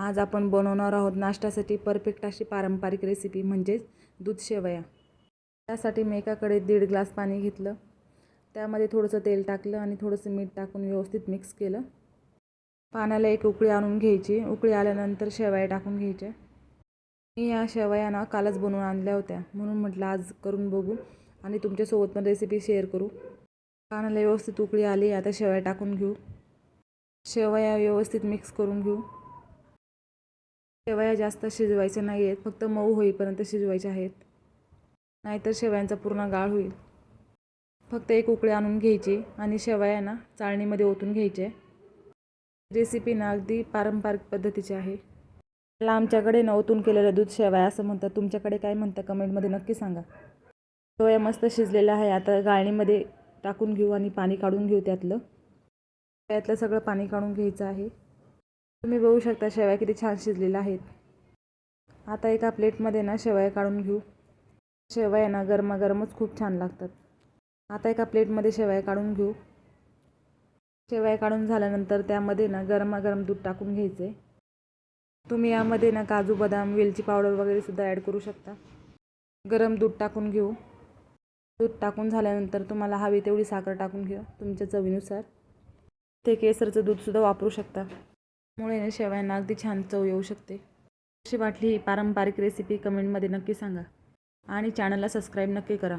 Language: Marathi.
आज आपण बनवणार आहोत नाश्त्यासाठी परफेक्ट अशी पारंपरिक रेसिपी म्हणजेच दूध शेवया। त्यासाठी मी एका कढईत 1.5 ग्लास पाणी घेतलं, त्यामध्ये थोडंसं तेल टाकलं आणि थोडंसं मीठ टाकून व्यवस्थित मिक्स केलं। पाण्याला एक उकळी आणून घ्यायची। उकळी आल्यानंतर शेवया टाकून घ्यायच्या। मी या शेवया ना कालच बनवून आणल्या होत्या, म्हणून म्हटलं आज करून बघू आणि तुमच्यासोबत पण रेसिपी शेअर करू। पाण्याला व्यवस्थित उकळी आली, आता शेवया टाकून घेऊ। शेवया व्यवस्थित मिक्स करून घेऊ। शेवया जास्त शिजवायच्या नाही आहेत, फक्त मऊ होईपर्यंत शिजवायच्या आहेत, नाहीतर शेवयांचा पूर्ण गाळ होईल। फक्त एक उकळी आणून घ्यायची आणि शेवया ना चाळणीमध्ये ओतून घ्यायचे। रेसिपी ना अगदी पारंपरिक पद्धतीची आहे। त्याला आमच्याकडे ना ओतून केलेलं दूध शेवया असं म्हणतात, तुमच्याकडे काय म्हणतात कमेंटमध्ये नक्की सांगा। शेवया मस्त शिजलेला आहे, आता गाळणीमध्ये टाकून घेऊ आणि पाणी काढून घेऊ त्यातलं सगळं पाणी काढून घ्यायचं आहे। तुम्ही बघू शकता शेवया किती छान शिजलेल्या आहेत। आता एका प्लेटमध्ये ना शेवया काढून घेऊ। शेवया ना गरमागरमच खूप छान लागतात। आता एका प्लेटमध्ये शेवया काढून घेऊ। शेवया काढून झाल्यानंतर त्यामध्ये ना गरमागरम दूध टाकून घ्यायचे। तुम्ही यामध्ये ना काजू बदाम वेलची पावडर वगैरे सुद्धा ॲड करू शकता। गरम दूध टाकून घेऊ। दूध टाकून झाल्यानंतर तुम्हाला हवी तेवढी साखर टाकून घ्या तुमच्या चवीनुसार। ते केसरचं दूधसुद्धा वापरू शकता, त्यामुळे शेवयांना अगदी छान चव येऊ शकते। कशी वाटली ही पारंपरिक रेसिपी कमेंटमध्ये नक्की सांगा आणि चॅनलला सबस्क्राईब नक्की करा।